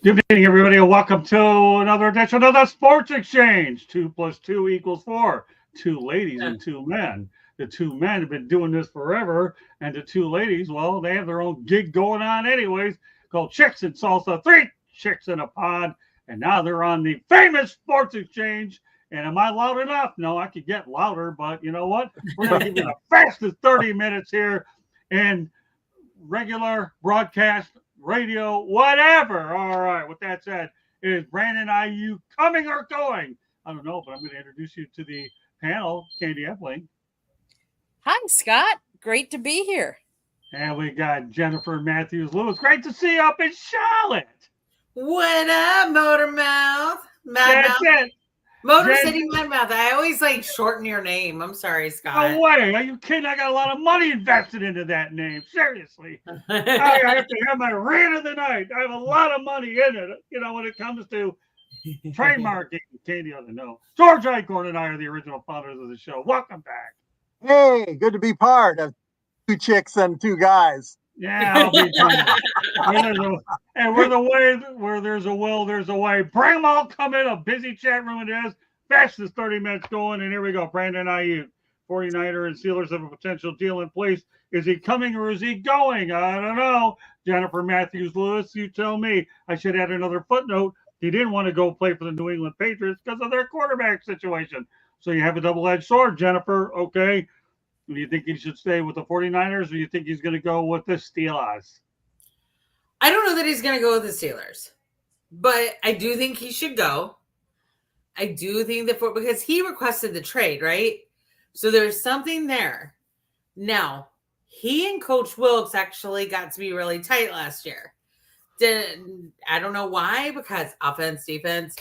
Good evening, everybody, and welcome to another edition of the Sports Exchange. 2 plus 2 equals 4. Two ladies and two men. The two men have been doing this forever, and the two ladies, well, they have their own gig going on, anyways, called Chicks and Salsa. Three chicks in a pod, and now they're on the famous Sports Exchange. And am I loud enough? No, I could get louder, but you know what? We're going to give you the fastest 30 minutes here. And regular broadcast, radio, whatever. All right. With that said, is Brandon Aiyuk coming or going? I don't know, but I'm going to introduce you to the panel, Candy Epling. Hi, Scott. Great to be here. And we got Jennifer Matthews Lewis. Great to see you up in Charlotte. What up, Motor Mouth? That's it. Motor City Mad Mouth. I always like shorten your name. I'm sorry, Scott. No way. Are you kidding? I got a lot of money invested into that name. Seriously. I have to have my rant of the night. I have a lot of money in it, when it comes to trademarking. Candy doesn't know. George Eichhorn and I are the original founders of the show. Welcome back. Hey, good to be part of two chicks and two guys. Yeah, I'll be and we're the way where there's a will, there's a way. Bring them all. Come in. A busy chat room it is. Fastest 30 minutes going, and here we go. Brandon Aiyuk, 49er and Steelers have a potential deal in place. Is he coming or is he going? I don't know. Jennifer Matthews Lewis, you tell me. I should add another footnote. He didn't want to go play for the New England Patriots because of their quarterback situation. So you have a double-edged sword, Jennifer. Okay. Do you think he should stay with the 49ers or do you think he's going to go with the Steelers? I don't know that he's going to go with the Steelers, but I do think he should go. I do think that because he requested the trade, right? So there's something there. Now, he and Coach Wilkes actually got to be really tight last year. I don't know why, because offense, defense,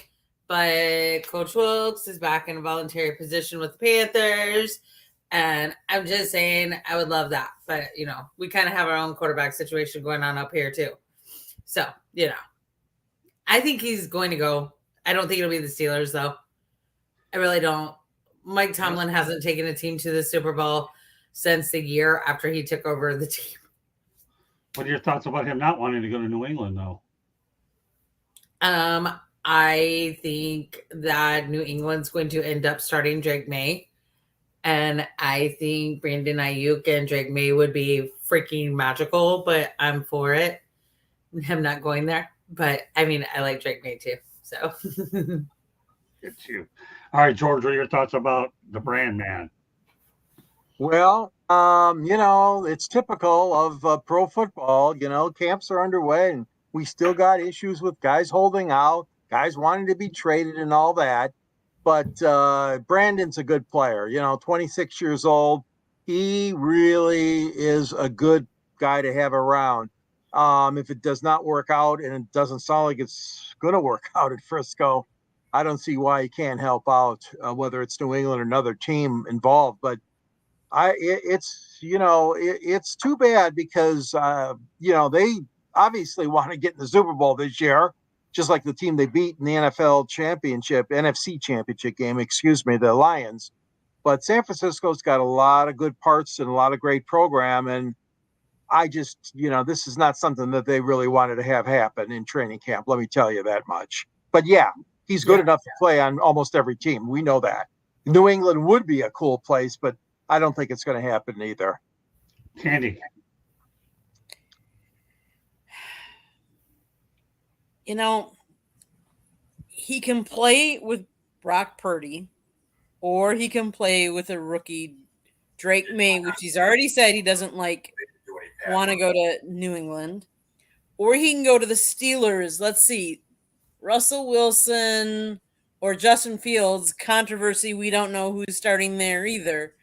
but Coach Wilkes is back in a voluntary position with the Panthers. And I'm just saying, I would love that. But, we kind of have our own quarterback situation going on up here, too. So, I think he's going to go. I don't think it'll be the Steelers, though. I really don't. Mike Tomlin hasn't taken a team to the Super Bowl since the year after he took over the team. What are your thoughts about him not wanting to go to New England, though? I think that New England's going to end up starting Drake May. And I think Brandon Aiyuk and Drake May would be freaking magical, but I'm for it. I'm not going there. But, I like Drake May, too. So. It's you. All right, George, what are your thoughts about the brand man? Well, it's typical of pro football. Camps are underway and we still got issues with guys holding out, guys wanting to be traded and all that. But Brandon's a good player, 26 years old. He really is a good guy to have around. If it does not work out, and it doesn't sound like it's going to work out at Frisco, I don't see why he can't help out, whether it's New England or another team involved. But it's too bad because, they obviously want to get in the Super Bowl this year. Just like the team they beat in the NFC championship game, the Lions. But San Francisco's got a lot of good parts and a lot of great program. And I just, this is not something that they really wanted to have happen in training camp. Let me tell you that much. But yeah, he's good enough to play on almost every team. We know that. New England would be a cool place, but I don't think it's going to happen either. Candy. He can play with Brock Purdy, or he can play with a rookie Drake May, which he's already said he doesn't want to go to New England, or he can go to the Steelers. Let's see, Russell Wilson or Justin Fields, controversy. We don't know who's starting there either.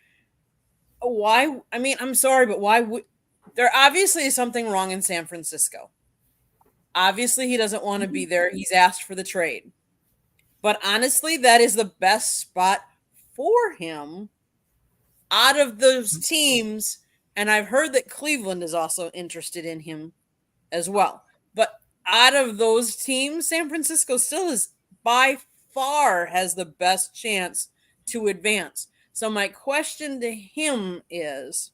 Why? I'm sorry, but why would there obviously is something wrong in San Francisco. Obviously, he doesn't want to be there. He's asked for the trade. But honestly, that is the best spot for him out of those teams. And I've heard that Cleveland is also interested in him as well. But out of those teams, San Francisco still is by far has the best chance to advance. So my question to him is,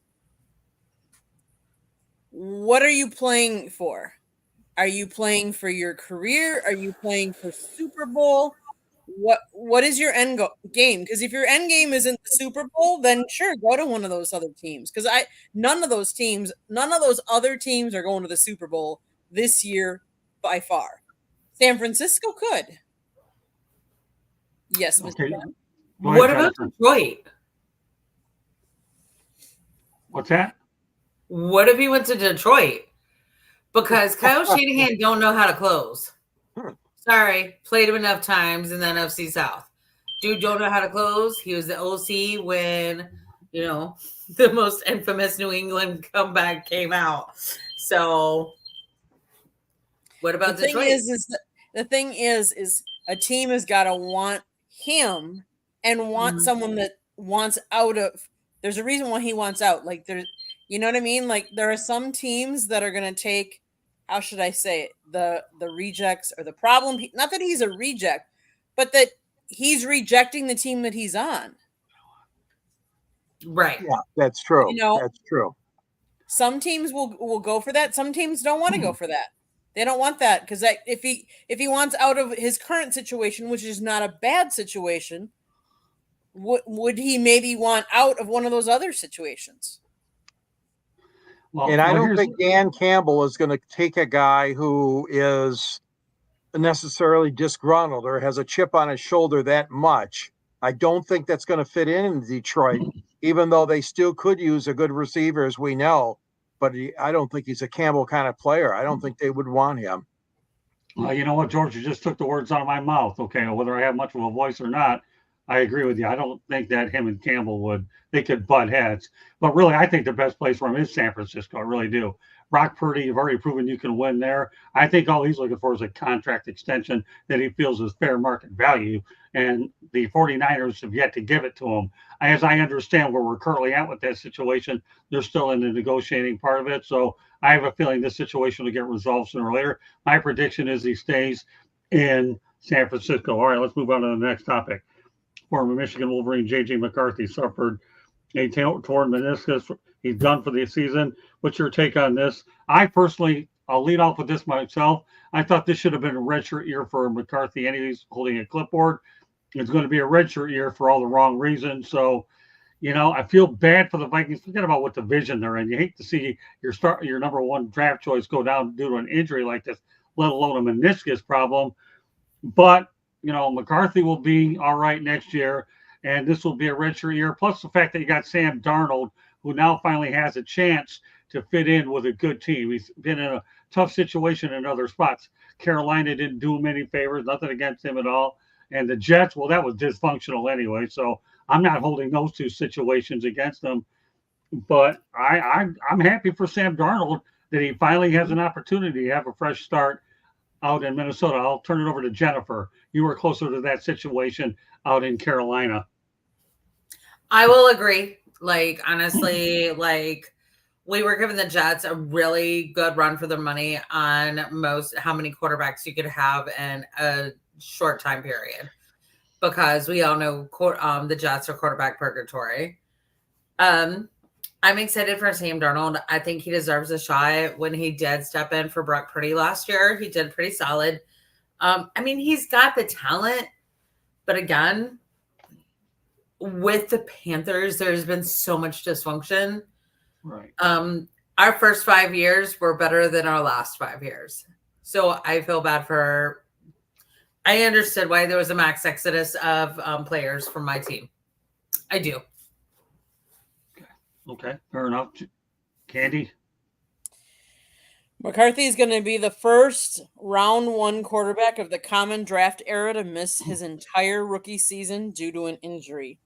what are you playing for? Are you playing for your career? Are you playing for Super Bowl? What is your game? Because if your end game isn't the Super Bowl, then sure, go to one of those other teams. Because none of those other teams are going to the Super Bowl this year by far. San Francisco could. Yes, Mr. Okay. Ben? Go ahead, What about Jennifer. Detroit? What's that? What if he went to Detroit? Because Kyle Shanahan don't know how to close. Sorry, played him enough times in the NFC South. Dude don't know how to close. He was the OC when, the most infamous New England comeback came out. So what about Detroit? The thing is a team has got to want him and want someone that wants out of. There's a reason why he wants out. Like you know what I mean? Like there are some teams that are going to take, how should I say it? The rejects or the problem. Not that he's a reject, but that he's rejecting the team that he's on. Right. Yeah, that's true. That's true. Some teams will go for that. Some teams don't want to go for that. They don't want that because if he wants out of his current situation, which is not a bad situation, would he maybe want out of one of those other situations? Well, and I don't think Dan Campbell is going to take a guy who is necessarily disgruntled or has a chip on his shoulder that much. I don't think that's going to fit in Detroit, even though they still could use a good receiver, as we know. But I don't think he's a Campbell kind of player. I don't think they would want him. Well, you know what, George? You just took the words out of my mouth. Okay, whether I have much of a voice or not, I agree with you. I don't think that him and Campbell they could butt heads. But really, I think the best place for him is San Francisco. I really do. Brock Purdy, you've already proven you can win there. I think all he's looking for is a contract extension that he feels is fair market value. And the 49ers have yet to give it to him. As I understand where we're currently at with that situation, they're still in the negotiating part of it. So I have a feeling this situation will get resolved sooner or later. My prediction is he stays in San Francisco. All right, let's move on to the next topic. Former Michigan Wolverine J.J. McCarthy suffered a torn meniscus. He's done for the season. What's your take on this? I'll lead off with this myself. I thought this should have been a redshirt year for McCarthy, and he's holding a clipboard. It's going to be a redshirt year for all the wrong reasons. So, I feel bad for the Vikings. Forget about what division they're in. You hate to see your number one draft choice go down due to an injury like this, let alone a meniscus problem. But McCarthy will be all right next year, and this will be a redshirt year. Plus the fact that you got Sam Darnold, who now finally has a chance to fit in with a good team. He's been in a tough situation in other spots. Carolina didn't do him any favors, nothing against him at all. And the Jets, well, that was dysfunctional anyway. So I'm not holding those two situations against them. But I'm happy for Sam Darnold that he finally has an opportunity to have a fresh start out in Minnesota. I'll turn it over to Jennifer. You were closer to that situation out in Carolina. I will agree. Honestly, we were giving the Jets a really good run for their money on how many quarterbacks you could have in a short time period, because we all know the Jets are quarterback purgatory. I'm excited for Sam Darnold. I think he deserves a shot. When he did step in for Brock Purdy last year, he did pretty solid. He's got the talent, but again, with the Panthers, there's been so much dysfunction. Right. Our first 5 years were better than our last 5 years. So I feel bad I understood why there was a max exodus of players from my team. I do. Okay, fair enough. Candy? McCarthy is going to be the first round one quarterback of the common draft era to miss his entire rookie season due to an injury.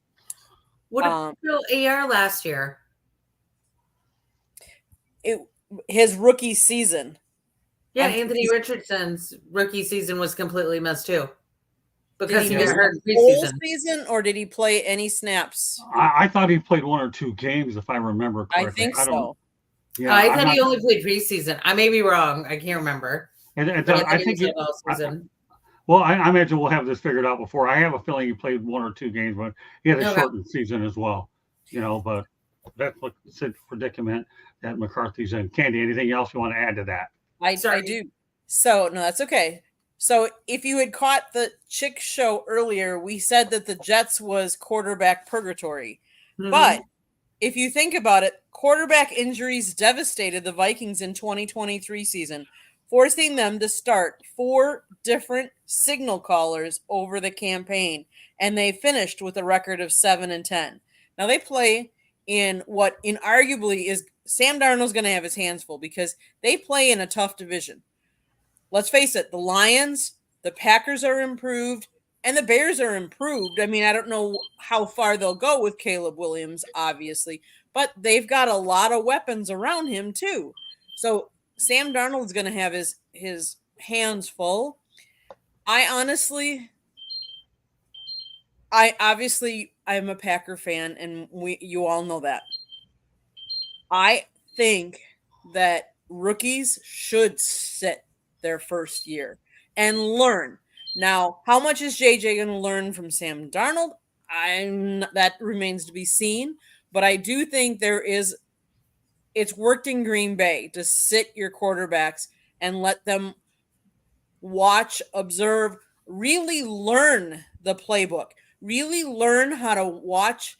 What about AR last year? His rookie season. Yeah, Anthony Richardson's rookie season was completely missed too. Because he got hurt in preseason. Season, or did he play any snaps? I thought he played 1 or 2 games, if I remember correctly. I think so. Yeah, I thought he only played preseason. I may be wrong. I can't remember. And I think I imagine we'll have this figured out before. I have a feeling he played 1 or 2 games, but he had a shortened season as well. But that's what the predicament that McCarthy's in. Candy, anything else you want to add to that? I do. So, no, that's okay. So, if you had caught the Chick show earlier, we said that the Jets was quarterback purgatory. Mhm. But if you think about it, quarterback injuries devastated the Vikings in 2023 season, forcing them to start 4 different signal callers over the campaign, and they finished with a record of 7-10. Now they play in what inarguably is Sam Darnold's going to have his hands full because they play in a tough division. Let's face it, the Lions, the Packers are improved, and the Bears are improved. I mean, I don't know how far they'll go with Caleb Williams, obviously, but they've got a lot of weapons around him too. So Sam Darnold's going to have his hands full. I'm a Packer fan, and you all know that. I think that rookies should sit their first year and learn. Now, how much is JJ going to learn from Sam Darnold? That remains to be seen, but I do think it's worked in Green Bay to sit your quarterbacks and let them watch, observe, really learn the playbook, really learn how to watch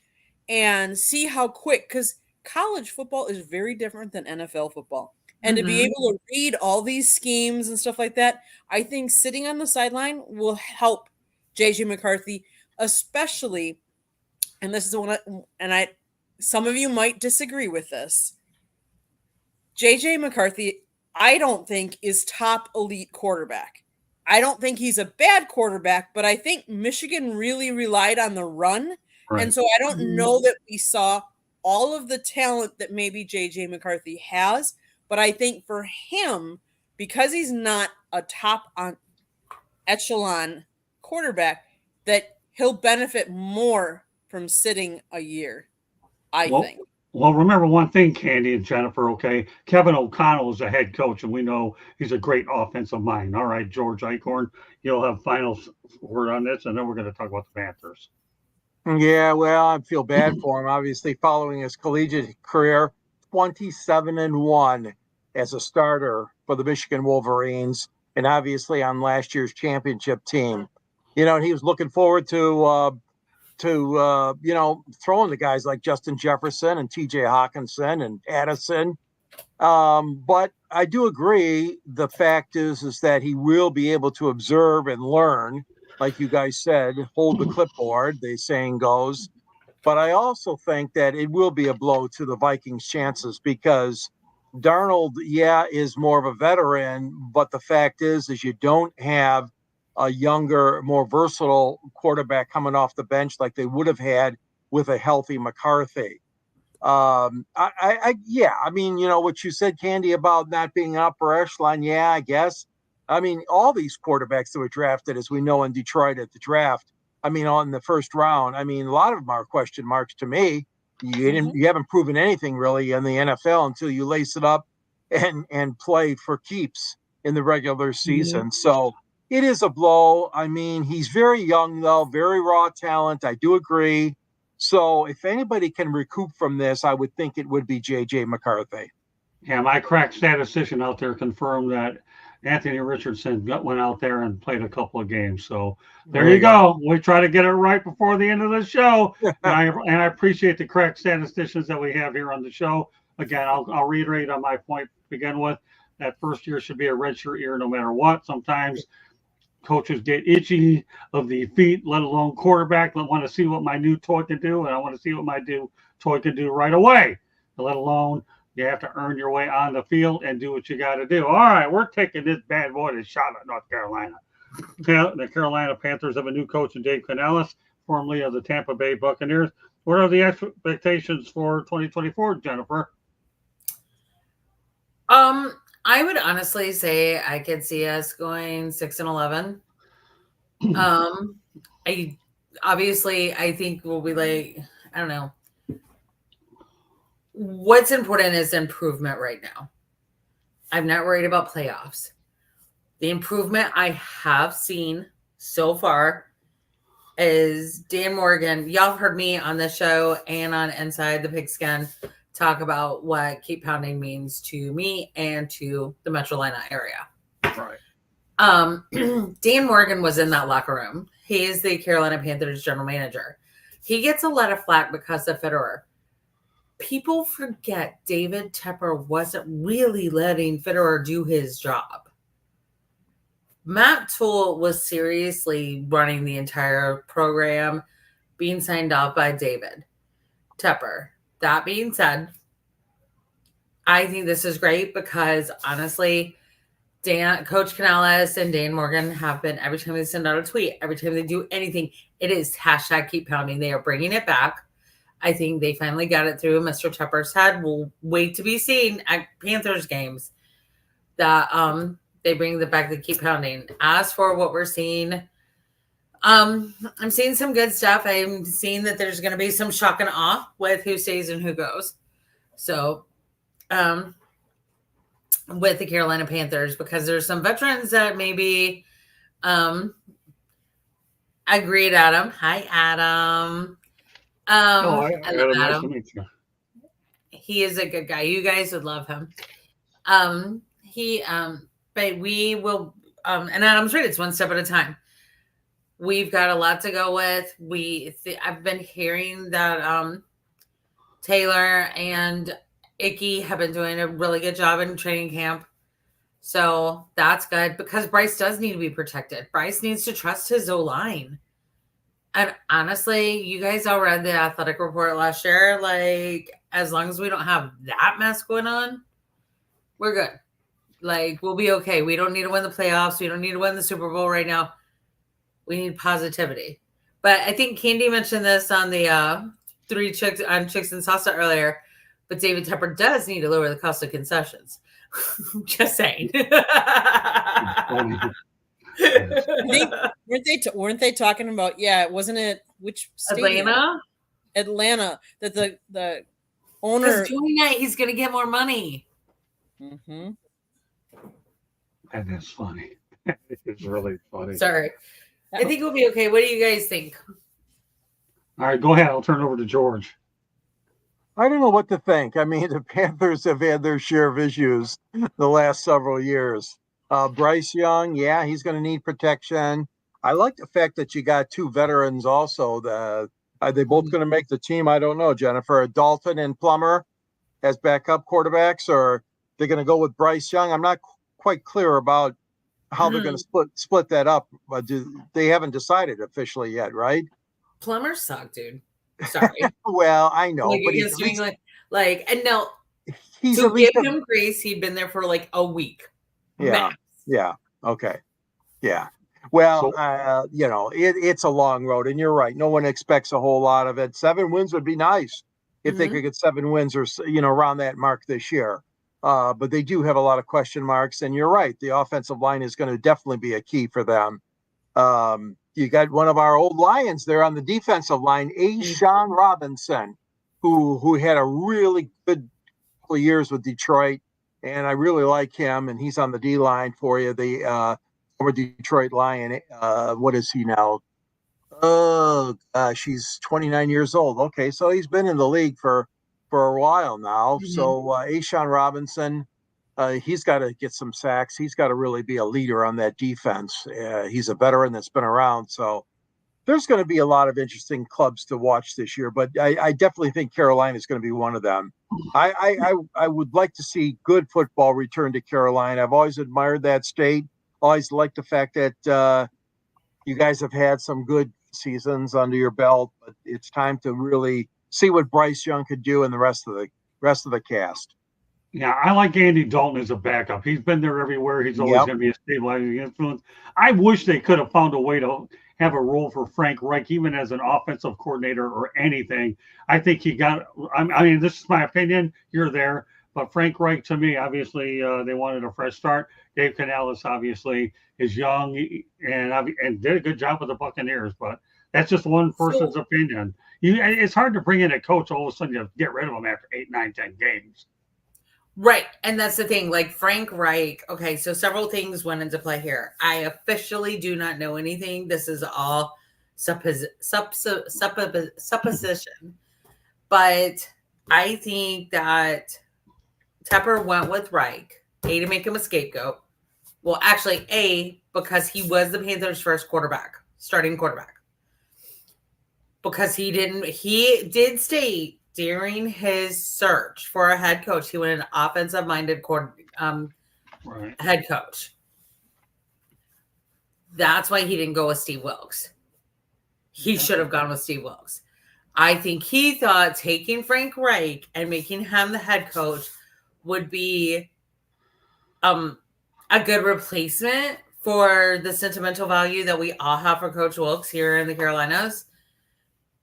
and see how quick, because college football is very different than NFL football. And to be able to read all these schemes and stuff like that, I think sitting on the sideline will help JJ McCarthy, especially, and this is some of you might disagree with this. JJ McCarthy, I don't think is top elite quarterback. I don't think he's a bad quarterback, but I think Michigan really relied on the run. Right. And so I don't know that we saw all of the talent that maybe JJ McCarthy has, but I think for him, because he's not a top echelon quarterback, that he'll benefit more from sitting a year, I think. Well, remember one thing, Candy and Jennifer, okay? Kevin O'Connell is the head coach, and we know he's a great offensive mind. All right, George Eichhorn, you'll have final word on this, and then we're going to talk about the Panthers. Yeah, well, I feel bad for him. Obviously, following his collegiate career, 27-1 as a starter for the Michigan Wolverines, and obviously on last year's championship team. You know, and he was looking forward to throwing the guys like Justin Jefferson and TJ Hawkinson and Addison. But I do agree. The fact is that he will be able to observe and learn, like you guys said, hold the clipboard, the saying goes. But I also think that it will be a blow to the Vikings' chances because Darnold, is more of a veteran. But the fact is you don't have a younger, more versatile quarterback coming off the bench like they would have had with a healthy McCarthy. I mean, you know, what you said, Candy, about not being upper echelon. Yeah, I guess. I mean, all these quarterbacks that were drafted, as we know in Detroit at the draft, I mean, on the first round, I mean, a lot of them are question marks to me. You haven't proven anything really in the NFL until you lace it up and play for keeps in the regular season. So it is a blow. I mean, he's very young, though, very raw talent. I do agree. So if anybody can recoup from this, I would think it would be J.J. McCarthy. Yeah, my crack statistician out there confirmed that Anthony Richardson went out there and played a couple of games. So there you go. We try to get it right before the end of the show. and I appreciate the crack statisticians that we have here on the show. Again, I'll reiterate on my point to begin with. That first year should be a redshirt year no matter what. Sometimes coaches get itchy of the feet, let alone quarterback. I want to see what my new toy can do, and I want to see what my new toy can do right away, let alone you have to earn your way on the field and do what you got to do. All right, we're taking this bad boy to Charlotte, North Carolina. The Carolina Panthers have a new coach in Dave Canales, formerly of the Tampa Bay Buccaneers. What are the expectations for 2024, Jennifer? I would honestly say I could see us going 6-11. I think we'll be like, I don't know. What's important is improvement right now. I'm not worried about playoffs. The improvement I have seen so far is Dan Morgan. Y'all heard me on the show and on Inside the Pigskin talk about what keep pounding means to me and to the Metro Atlanta area. Right. Dan Morgan was in that locker room. He is the Carolina Panthers general manager. He gets a lot of flack because of Fitterer. People forget David Tepper wasn't really letting Fitterer do his job. Matt Toole was seriously running the entire program, being signed off by David Tepper. That being said, I think this is great because honestly, Coach Canales and Dan Morgan have been, every time they send out a tweet, every time they do anything, it is hashtag keep pounding. They are bringing it back. I think they finally got it through Mr. Tepper's head. We'll wait to be seen at Panthers games that they bring the back to keep pounding. As for what we're seeing, I'm seeing some good stuff. I'm seeing that there's going to be some shock and awe with who stays and who goes. So, with the Carolina Panthers, because there's some veterans that maybe agreed. Adam. Hi, Adam. I love Adam. Nice Adam. to meet you. He is a good guy. You guys would love him. But we will, and Adam's right, it's one step at a time. We've got a lot to go with. I've been hearing that Taylor and Icky have been doing a really good job in training camp. So that's good because Bryce does need to be protected. Bryce needs to trust his O-line. And honestly, you guys all read the athletic report last year. Like, as long as we don't have that mess going on, we're good. Like, we'll be okay. We don't need to win the playoffs. We don't need to win the Super Bowl right now. We need positivity. But I think Candy mentioned this on the Chicks and Salsa earlier. But David Tepper does need to lower the cost of concessions. Just saying. Weren't they talking about? Yeah, wasn't it which stadium? Atlanta. That the owner doing that, he's going to get more money. Mm-hmm. That is funny. It's really funny. Sorry, I think we'll be okay. What do you guys think? All right, go ahead. I'll turn it over to George. I don't know what to think. I mean, the Panthers have had their share of issues the last several years. Bryce Young, yeah, he's going to need protection. I like the fact that you got two veterans also. Are they both going to make the team? I don't know, Jennifer. Dalton and Plummer as backup quarterbacks, or they're going to go with Bryce Young? I'm not quite clear about how they're going to split that up. But they haven't decided officially yet, right? Plummer sucked, dude. Sorry. Well, I know, like, but he's doing and no, he's to give him grace, he'd been there for like a week. Yeah. Max. Yeah. Okay. Yeah. Well, it's a long road, and you're right. No one expects a whole lot of it. 7 wins would be nice if they could get 7 wins or around that mark this year. But they do have a lot of question marks, and you're right. The offensive line is going to definitely be a key for them. You got one of our old Lions there on the defensive line, Aiyuk Robinson, who had a really good couple of years with Detroit, and I really like him. And he's on the D line for you, the former Detroit Lion. What is he now? Oh gosh, he's 29 years old. Okay, so he's been in the league for a while now. So Aiyuk Robinson. He's got to get some sacks. He's got to really be a leader on that defense. He's a veteran that's been around. So there's going to be a lot of interesting clubs to watch this year. But I definitely think Carolina is going to be one of them. I would like to see good football return to Carolina. I've always admired that state. Always liked the fact that you guys have had some good seasons under your belt. But it's time to really see what Bryce Young could do and the rest of the cast. Yeah, I like Andy Dalton as a backup. He's been there everywhere. He's always going to be a stabilizing influence. I wish they could have found a way to have a role for Frank Reich, even as an offensive coordinator or anything. I think he got – I mean, this is my opinion. You're there. But Frank Reich, to me, obviously, they wanted a fresh start. Dave Canales, obviously, is young and did a good job with the Buccaneers. But that's just one person's opinion. It's hard to bring in a coach all of a sudden to get rid of him after 8, 9, 10 games. Right. And that's the thing. Like Frank Reich. Okay. So several things went into play here. I officially do not know anything. This is all supposition. But I think that Tepper went with Reich, A, to make him a scapegoat, Well, actually, because he was the Panthers' first starting quarterback. Because he did state during his search for a head coach, he wanted an offensive-minded head coach. That's why he didn't go with Steve Wilks. He should have gone with Steve Wilks. I think he thought taking Frank Reich and making him the head coach would be a good replacement for the sentimental value that we all have for Coach Wilks here in the Carolinas.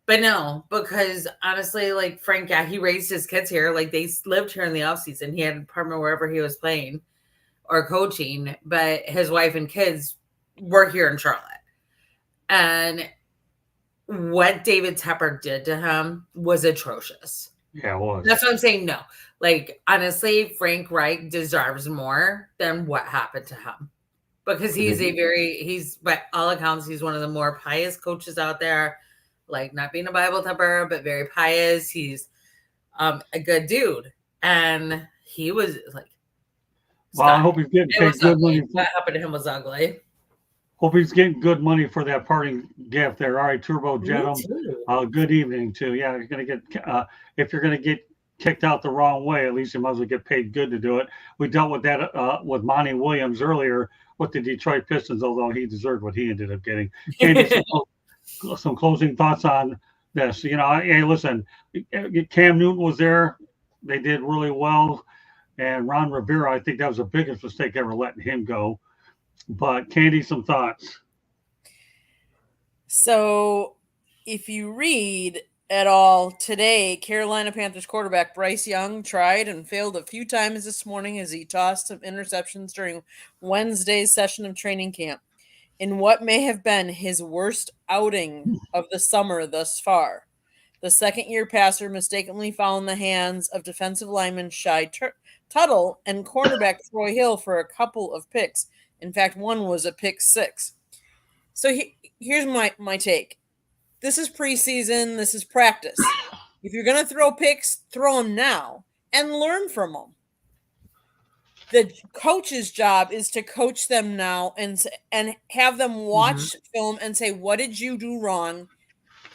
But no, because honestly, like Frank, he raised his kids here. Like they lived here in the offseason. He had an apartment wherever he was playing or coaching, but his wife and kids were here in Charlotte. And what David Tepper did to him was atrocious. Yeah, it was. That's what I'm saying. No, like honestly, Frank Reich deserves more than what happened to him because he's by all accounts, he's one of the more pious coaches out there. Like not being a Bible thumper, but very pious. He's a good dude, and he was like. Well, I hope he's getting paid good money. What happened to him was ugly. Hope he's getting good money for that parting gift there. All right, Turbo Jedum. Good evening too. Yeah, you're gonna get if you're gonna get kicked out the wrong way, at least you might as well get paid good to do it. We dealt with that with Monty Williams earlier with the Detroit Pistons, although he deserved what he ended up getting. Candy, some closing thoughts on this. You know, hey, listen, Cam Newton was there. They did really well. And Ron Rivera, I think that was the biggest mistake ever letting him go. But Candy, some thoughts. So if you read at all today, Carolina Panthers quarterback Bryce Young tried and failed a few times this morning as he tossed some interceptions during Wednesday's session of training camp in what may have been his worst outing of the summer thus far. The second-year passer mistakenly found in the hands of defensive lineman Shai Tuttle and cornerback Troy Hill for a couple of picks. In fact, one was a pick 6. So here's my take. This is preseason. This is practice. If you're going to throw picks, throw them now and learn from them. The coach's job is to coach them now and have them watch film and say, what did you do wrong?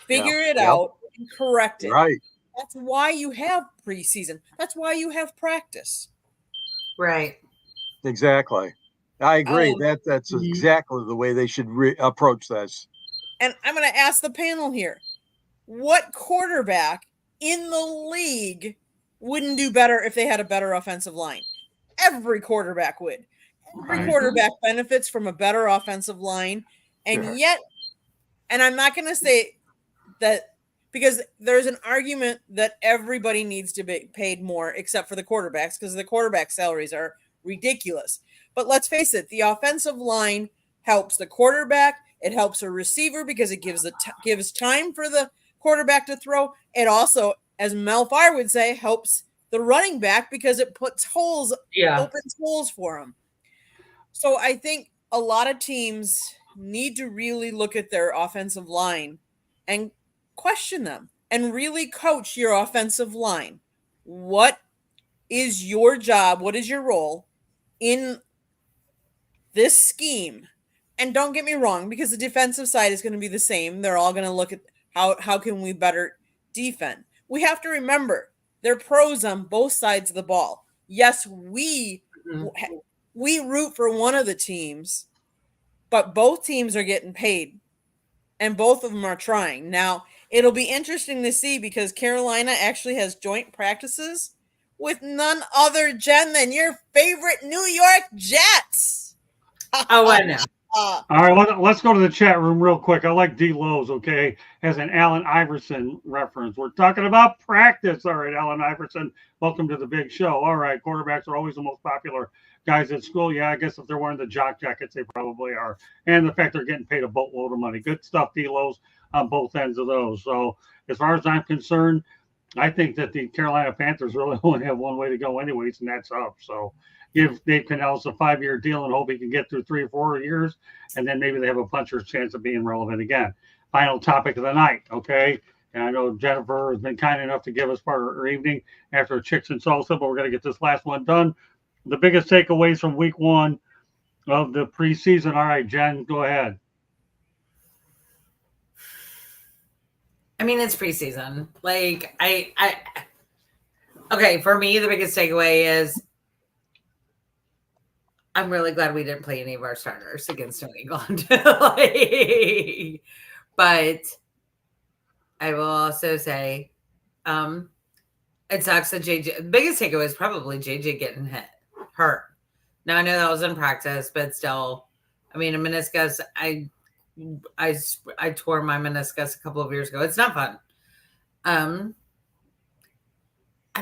Figure it out and correct it. Right. That's why you have preseason. That's why you have practice. Right. Exactly. I agree. That's exactly the way they should approach this. And I'm going to ask the panel here. What quarterback in the league wouldn't do better if they had a better offensive line? Every quarterback would. Every quarterback benefits from a better offensive line. And yet, and I'm not going to say that because there's an argument that everybody needs to be paid more except for the quarterbacks because the quarterback salaries are ridiculous. But let's face it, the offensive line helps the quarterback. It helps a receiver because it gives time for the quarterback to throw. It also, as Mel Farr would say, helps the running back because it puts opens holes for him. So I think a lot of teams need to really look at their offensive line and question them and really coach your offensive line. What is your job? What is your role in this scheme? And don't get me wrong, because the defensive side is going to be the same. They're all going to look at how can we better defend. We have to remember they're pros on both sides of the ball. Yes, we root for one of the teams, but both teams are getting paid, and both of them are trying. Now, it'll be interesting to see because Carolina actually has joint practices with none other, Jen, than your favorite New York Jets. Oh, I know. All right, let's go to the chat room real quick. I like D. Lowe's, okay, as an Allen Iverson reference. We're talking about practice. All right, Allen Iverson, welcome to the big show. All right, quarterbacks are always the most popular guys at school. Yeah, I guess if they're wearing the jock jackets, they probably are. And the fact they're getting paid a boatload of money. Good stuff, D. Lowe's, on both ends of those. So as far as I'm concerned, I think that the Carolina Panthers really only have one way to go anyways, and that's up. So give Dave Canales a 5-year deal and hope he can get through 3 or 4 years, and then maybe they have a puncher's chance of being relevant again. Final topic of the night, okay? And I know Jennifer has been kind enough to give us part of her evening after Chicks and Salsa, but we're going to get this last one done. The biggest takeaways from week 1 of the preseason. All right, Jen, go ahead. I mean, it's preseason. Like, okay, for me, the biggest takeaway is I'm really glad we didn't play any of our starters against New England. But I will also say, it sucks that JJ. The biggest takeaway is probably JJ getting hurt. Now I know that was in practice, but still, I mean, a meniscus. I tore my meniscus a couple of years ago. It's not fun. I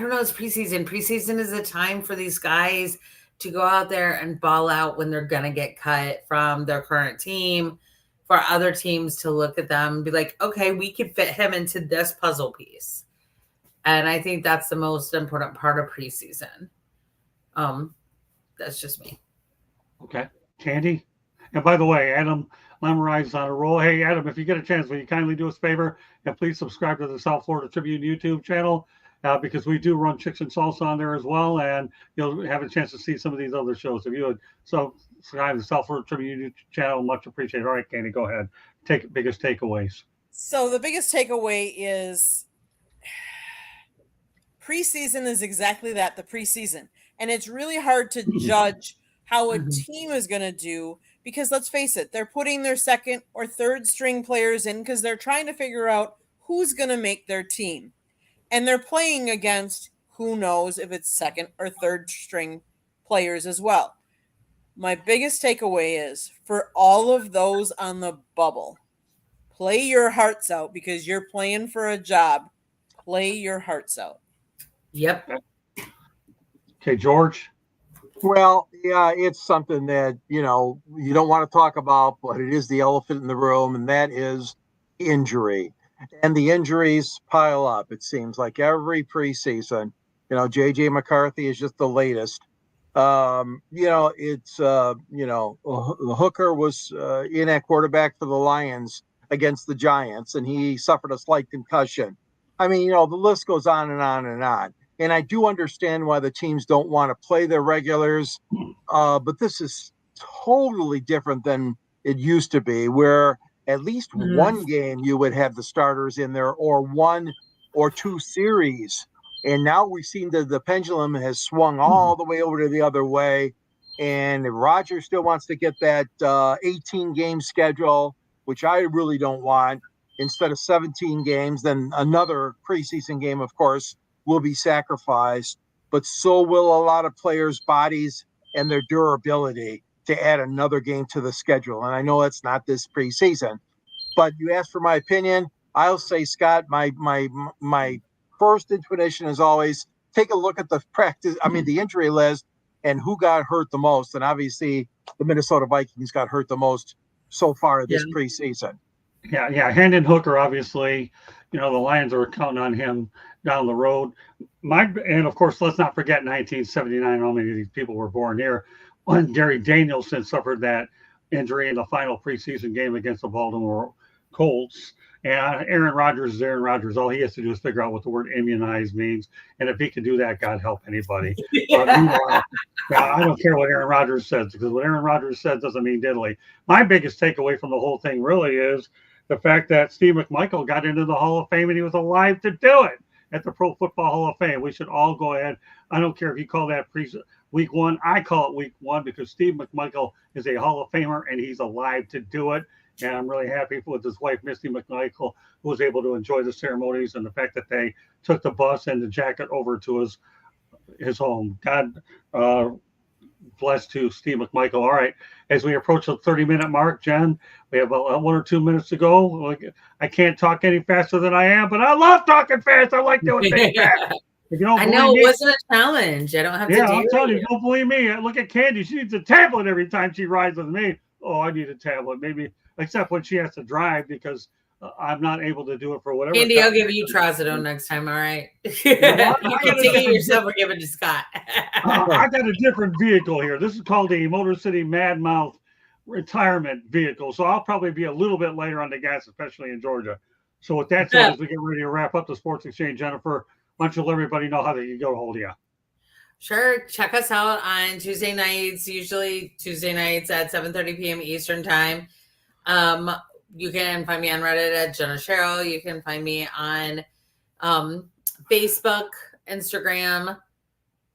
don't know. It's preseason. Preseason is a time for these guys to go out there and ball out when they're gonna get cut from their current team. For other teams to look at them and be like, okay, we could fit him into this puzzle piece. And I think that's the most important part of preseason. That's just me. Okay. Candy? And by the way, Adam Lamorize on a roll. Hey, Adam, if you get a chance, will you kindly do us a favor and please subscribe to the South Florida Tribune YouTube channel because we do run Chicks and Salsa on there as well, and you'll have a chance to see some of these other shows. If you would subscribe to the South Florida Tribune YouTube channel, much appreciated. All right, Candy, go ahead. Biggest takeaways. So the biggest takeaway is preseason is exactly that, the preseason. And it's really hard to judge how a team is going to do because let's face it, they're putting their second or third string players in because they're trying to figure out who's going to make their team. And they're playing against who knows if it's second or third string players as well. My biggest takeaway is for all of those on the bubble, play your hearts out because you're playing for a job. Play your hearts out. Yep. Okay, George. Well, yeah, it's something that, you don't want to talk about, but it is the elephant in the room, and that is injury. And the injuries pile up, it seems like every preseason. JJ McCarthy is just the latest. It's Hooker was in at quarterback for the Lions against the Giants, and he suffered a slight concussion. I mean, the list goes on and on and on. And I do understand why the teams don't want to play their regulars, but this is totally different than it used to be, where at least one game you would have the starters in there, or one or two series. And now we've seen the pendulum has swung all the way over to the other way. And if Roger still wants to get that 18-game schedule, which I really don't want, instead of 17 games, then another preseason game, of course, will be sacrificed. But so will a lot of players' bodies and their durability to add another game to the schedule. And I know it's not this preseason, but you asked for my opinion. I'll say, Scott, my first inclination is always take a look at the injury list and who got hurt the most. And obviously the Minnesota Vikings got hurt the most so far this preseason. Yeah. Hendon Hooker, obviously, the Lions are counting on him down the road. And of course, let's not forget 1979, how many of these people were born here, when Gary Danielson suffered that injury in the final preseason game against the Baltimore Colts. And Aaron Rodgers is Aaron Rodgers. All he has to do is figure out what the word immunize means. And if he can do that, God help anybody. But I don't care what Aaron Rodgers says, because what Aaron Rodgers says doesn't mean diddly. My biggest takeaway from the whole thing really is the fact that Steve McMichael got into the Hall of Fame and he was alive to do it at the Pro Football Hall of Fame. We should all go ahead. I don't care if you call that week one. I call it week one because Steve McMichael is a Hall of Famer and he's alive to do it. And I'm really happy with his wife, Misty McMichael, who was able to enjoy the ceremonies and the fact that they took the bus and the jacket over to his home. God bless to Steve McMichael. All right, as we approach the 30-minute mark, Jen, we have 1 or 2 minutes to go. I can't talk any faster than I am, but I love talking fast. I like doing things fast. If you don't I know me, it wasn't a challenge. I don't have to do it. Yeah, I'm telling you, don't believe me. Look at Candy. She needs a tablet every time she rides with me. Oh, I need a tablet. Maybe, except when she has to drive because I'm not able to do it for whatever. Candy, I'll give you trazodone next time, all right? You can take it yourself or give it to Scott. I got a different vehicle here. This is called a Motor City Mad Mouth retirement vehicle. So I'll probably be a little bit later on the gas, especially in Georgia. So with that said, as we get ready to wrap up the Sports Exchange, Jennifer, why don't you let everybody know how they can get a hold of you? Sure. Check us out on Tuesday nights, usually Tuesday nights at 7:30 p.m. Eastern time. You can find me on Reddit at Jenna Cheryl. You can find me on Facebook, Instagram,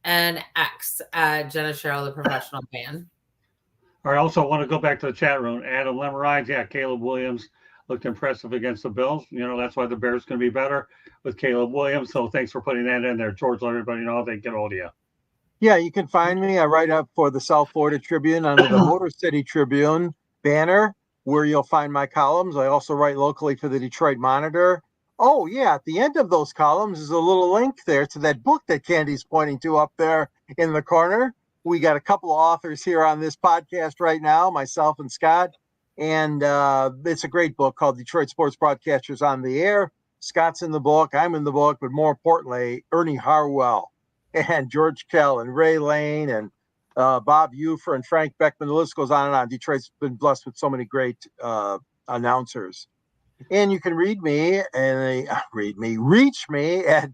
and X at Jenna Cheryl, the professional fan. I also want to go back to the chat room. Adam Lemmerine, yeah, Caleb Williams looked impressive against the Bills. That's why the Bears going to be better with Caleb Williams. So thanks for putting that in there, George. Let everybody know how they get hold of you. Yeah, you can find me. I write up for the South Florida Tribune under the Motor City Tribune banner, where you'll find my columns. I also write locally for the Detroit Monitor. Oh, yeah, at the end of those columns is a little link there to that book that Candy's pointing to up there in the corner. We got a couple of authors here on this podcast right now, myself and Scott. And it's a great book called Detroit Sports Broadcasters on the Air. Scott's in the book. I'm in the book. But more importantly, Ernie Harwell and George Kell and Ray Lane and Bob Ufer and Frank Beckman. The list goes on and on. Detroit's been blessed with so many great announcers. And you can reach me at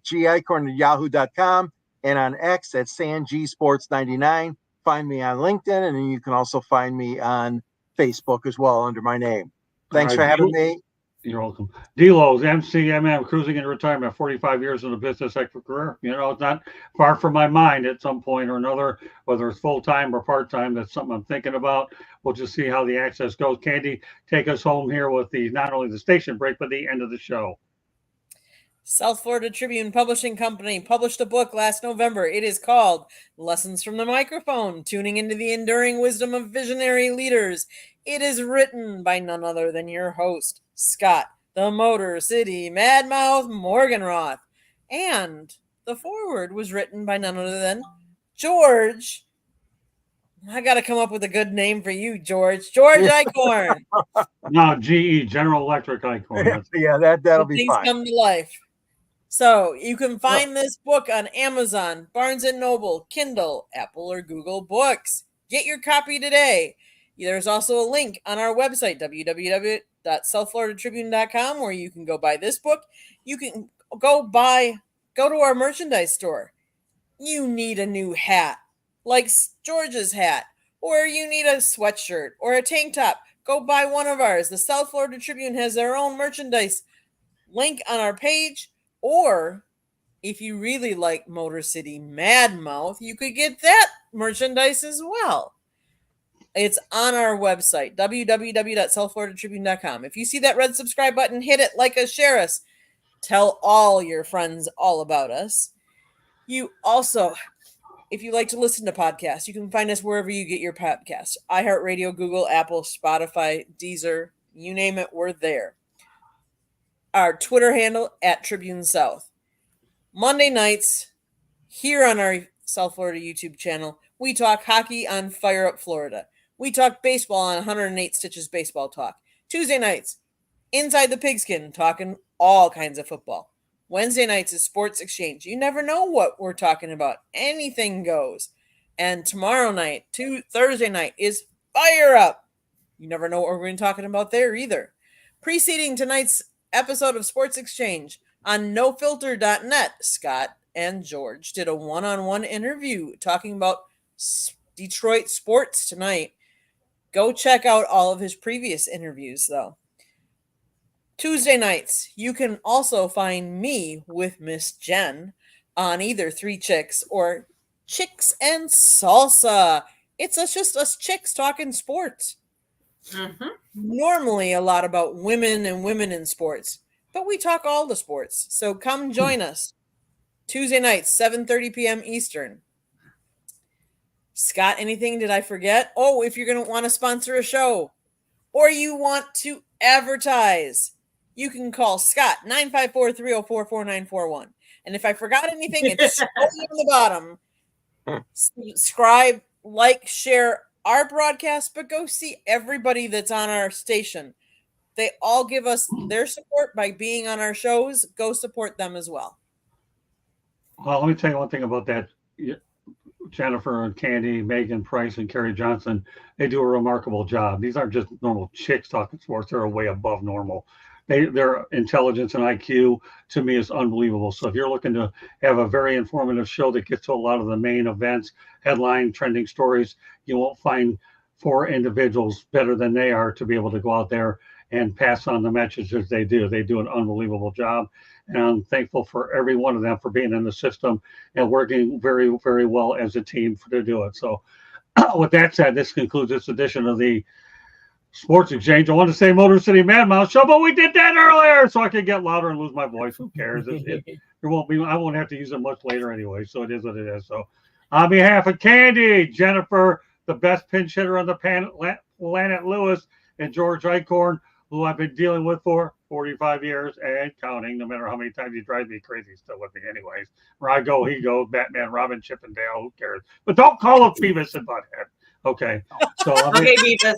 gicorn@yahoo.com and on X at SanGSports99. Find me on LinkedIn, and then you can also find me on Facebook as well under my name. Thanks for having me. You're welcome. D-Lowe's, MCMM, cruising into retirement, 45 years in the business career. It's not far from my mind at some point or another, whether it's full-time or part-time. That's something I'm thinking about. We'll just see how the access goes. Candy, take us home here with not only the station break, but the end of the show. South Florida Tribune Publishing Company published a book last November. It is called Lessons from the Microphone, Tuning into the Enduring Wisdom of Visionary Leaders. It is written by none other than your host, Scott, the Motor City Madmouth Morganroth. And the foreword was written by none other than George. I got to come up with a good name for you, George. George Eichhorn. No, GE, General Electric Eichhorn. Yeah, that'll be fine. Things come to life. So you can find this book on Amazon, Barnes & Noble, Kindle, Apple, or Google Books. Get your copy today. There's also a link on our website, www.southfloridatribune.com, where you can go buy this book. You can go to our merchandise store. You need a new hat, like George's hat, or you need a sweatshirt or a tank top. Go buy one of ours. The South Florida Tribune has their own merchandise link on our page. Or if you really like Motor City Madmouth, you could get that merchandise as well. It's on our website, www.southfloridatribune.com. If you see that red subscribe button, hit it, like us, share us. Tell all your friends all about us. You also, if you like to listen to podcasts, you can find us wherever you get your podcasts. iHeartRadio, Google, Apple, Spotify, Deezer, you name it, we're there. Our Twitter handle at Tribune South. Monday nights here on our South Florida YouTube channel, we talk hockey on Fire Up Florida. We talk baseball on 108 Stitches Baseball Talk. Tuesday nights, Inside the Pigskin, talking all kinds of football. Wednesday nights is Sports Exchange. You never know what we're talking about. Anything goes. And tomorrow night, Thursday night, is Fire Up. You never know what we're going to be talking about there either. Preceding tonight's episode of Sports Exchange on nofilter.net, Scott and George did a one-on-one interview talking about Detroit sports tonight. Go check out all of his previous interviews, though. Tuesday nights, you can also find me with Miss Jen on either Three Chicks or Chicks and Salsa. It's just us chicks talking sports. Mm-hmm. Normally a lot about women in sports, but we talk all the sports. So come join us. Tuesday nights, 7:30 p.m. Eastern. Scott, anything did I forget? Oh, if you're going to want to sponsor a show or you want to advertise, you can call Scott 954-304-4941. And if I forgot anything, it's on the bottom. Subscribe, like, share our broadcast, but go see everybody that's on our station. They all give us their support by being on our shows. Go support them as well. Well, let me tell you one thing about that. Jennifer and Candy, Megan Price, and Carrie Johnson, they do a remarkable job. These aren't just normal chicks talking sports. They're way above normal. their intelligence and IQ to me is unbelievable. So if you're looking to have a very informative show that gets to a lot of the main events, headline, trending stories, you won't find 4 individuals better than they are to be able to go out there and pass on the messages they do. They do an unbelievable job. And I'm thankful for every one of them for being in the system and working very, very well as a team to do it. So with that said, this concludes this edition of the Sports Exchange. I want to say Motor City Mad Mouse Show, but we did that earlier, so I can get louder and lose my voice. Who cares? There won't be. I won't have to use it much later anyway. So it is what it is. So, on behalf of Candy, Jennifer, the best pinch hitter on the planet, Lewis, and George Eichhorn, who I've been dealing with for 45 years and counting. No matter how many times he drives me crazy, he's still with me anyways. Where I go, he goes. Batman, Robin, Chippendale. Who cares? But don't call him Beavis and Butthead. Okay. So okay, Beavis.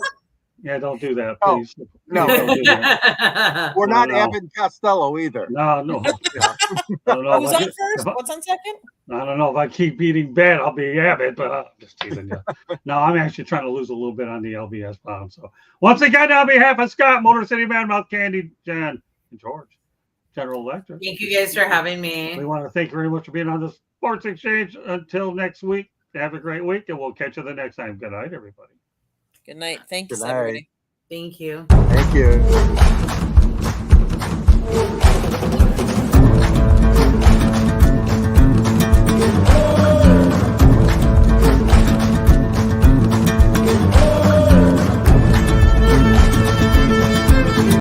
Yeah, don't do that, please. No. Don't do that. We're not Evan Costello either. No. I don't know. Who's on first? What's on second? I don't know. If I keep eating bad, I'll be Abbott, but I'm just teasing you. No, I'm actually trying to lose a little bit on the LBS pound. So once again, on behalf of Scott, Motor City Man Mouth, Candy, Jen, and George, General Electric. Thank you guys for having me. We want to thank you very much for being on the Sports Exchange. Until next week, have a great week, and we'll catch you the next time. Good night, everybody. Good night. Thank you, Good night. everybody. Thank you. Thank you.